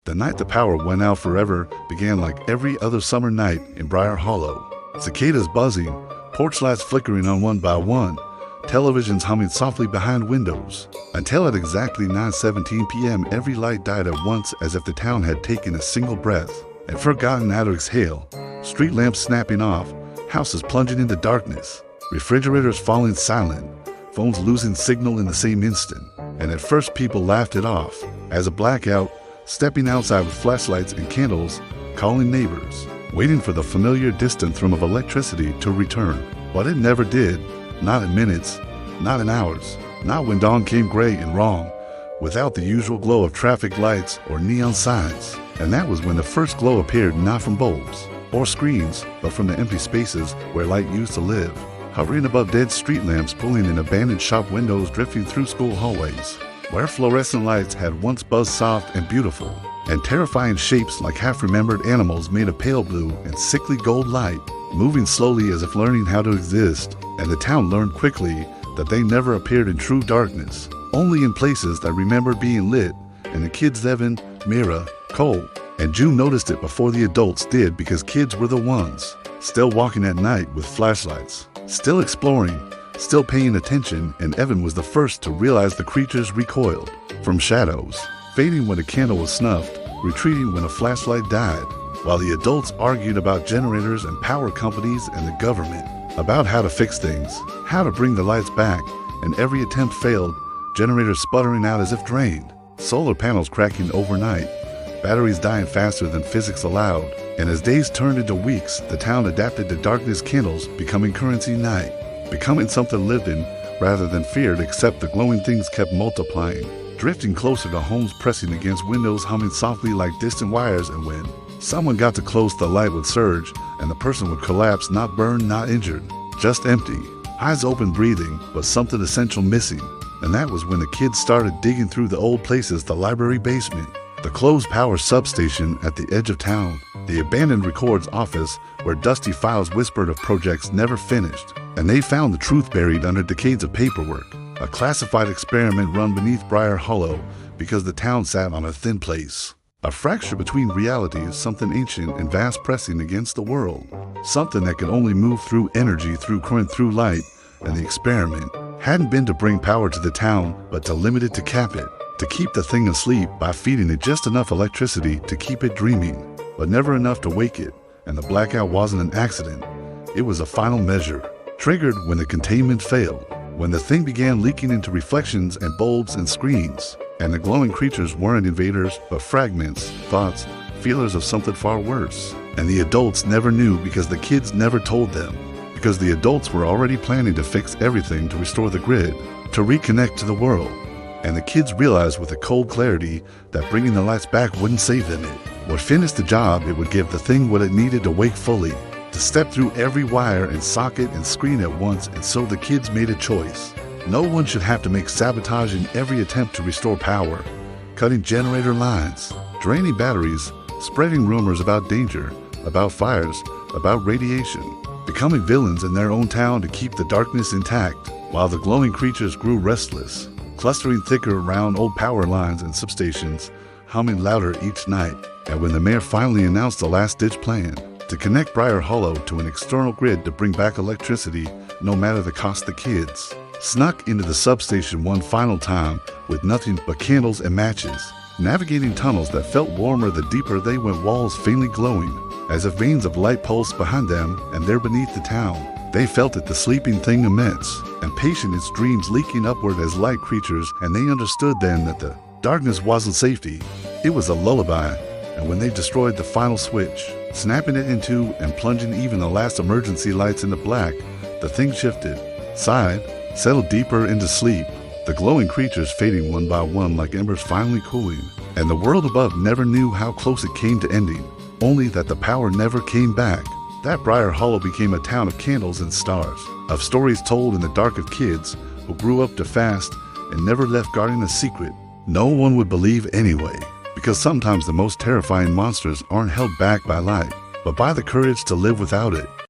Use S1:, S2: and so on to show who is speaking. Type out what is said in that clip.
S1: The night the power went out forever began like every other summer night in Briar Hollow. Cicadas buzzing, porch lights flickering on one by one, televisions humming softly behind windows, until at exactly 9:17 p.m. every light died at once as if the town had taken a single breath and forgotten how to exhale. Street lamps snapping off, houses plunging into darkness, refrigerators falling silent, phones losing signal in the same instant. And at first people laughed it off as a blackout, stepping outside with flashlights and candles, calling neighbors, waiting for the familiar distant thrum of electricity to return. But it never did, not in minutes, not in hours, not when dawn came gray and wrong, without the usual glow of traffic lights or neon signs. And that was when the first glow appeared, not from bulbs or screens, but from the empty spaces where light used to live, hovering above dead street lamps, pulling in abandoned shop windows, drifting through school hallways, where fluorescent lights had once buzzed soft and beautiful, and terrifying shapes like half-remembered animals made of pale blue and sickly gold light, moving slowly as if learning how to exist. And the town learned quickly that they never appeared in true darkness, only in places that remembered being lit. And the kids, Evan, Mira, Cole, and June, noticed it before the adults did, because kids were the ones still walking at night with flashlights, still exploring, still paying attention. And Evan was the first to realize the creatures recoiled from shadows, fading when a candle was snuffed, retreating when a flashlight died, while the adults argued about generators and power companies and the government, about how to fix things, how to bring the lights back. And every attempt failed, generators sputtering out as if drained, solar panels cracking overnight, batteries dying faster than physics allowed. And as days turned into weeks, the town adapted to darkness, candles becoming currency night, becoming something lived in rather than feared, except the glowing things kept multiplying, drifting closer to homes, pressing against windows, humming softly like distant wires. And when someone got too close, the light would surge, and the person would collapse, not burned, not injured, just empty, eyes open, breathing, but something essential missing. And that was when the kids started digging through the old places, the library basement, the closed power substation at the edge of town, the abandoned records office where dusty files whispered of projects never finished. And they found the truth buried under decades of paperwork, a classified experiment run beneath Briar Hollow, because the town sat on a thin place, a fracture between realities, something ancient and vast pressing against the world, something that could only move through energy, through current, through light. And the experiment hadn't been to bring power to the town, but to limit it, to cap it, to keep the thing asleep by feeding it just enough electricity to keep it dreaming, but never enough to wake it. And the blackout wasn't an accident. It was a final measure, triggered when the containment failed, when the thing began leaking into reflections and bulbs and screens. And the glowing creatures weren't invaders, but fragments, thoughts, feelers of something far worse. And the adults never knew, because the kids never told them, because the adults were already planning to fix everything, to restore the grid, to reconnect to the world. And the kids realized with a cold clarity that bringing the lights back wouldn't save them. It would finish the job. It would give the thing what it needed to wake fully, to step through every wire and socket and screen at once. And so the kids made a choice. No one should have to make sabotage in every attempt to restore power, cutting generator lines, draining batteries, spreading rumors about danger, about fires, about radiation, becoming villains in their own town to keep the darkness intact, while the glowing creatures grew restless, clustering thicker around old power lines and substations, humming louder each night. And when the mayor finally announced the last-ditch plan to connect Briar Hollow to an external grid to bring back electricity, no matter the cost, the kids snuck into the substation one final time with nothing but candles and matches, navigating tunnels that felt warmer the deeper they went, walls faintly glowing, as if veins of light pulsed behind them. And there beneath the town, they felt it, the sleeping thing immense and patient, its dreams leaking upward as light creatures. And they understood then that the darkness wasn't safety, it was a lullaby. And when they destroyed the final switch, snapping it into and plunging even the last emergency lights into black, the thing shifted, sighed, settled deeper into sleep, the glowing creatures fading one by one like embers finally cooling. And the world above never knew how close it came to ending, only that the power never came back. That Briar Hollow became a town of candles and stars, of stories told in the dark, of kids who grew up to fast and never left guarding a secret no one would believe anyway. Because sometimes the most terrifying monsters aren't held back by light, but by the courage to live without it.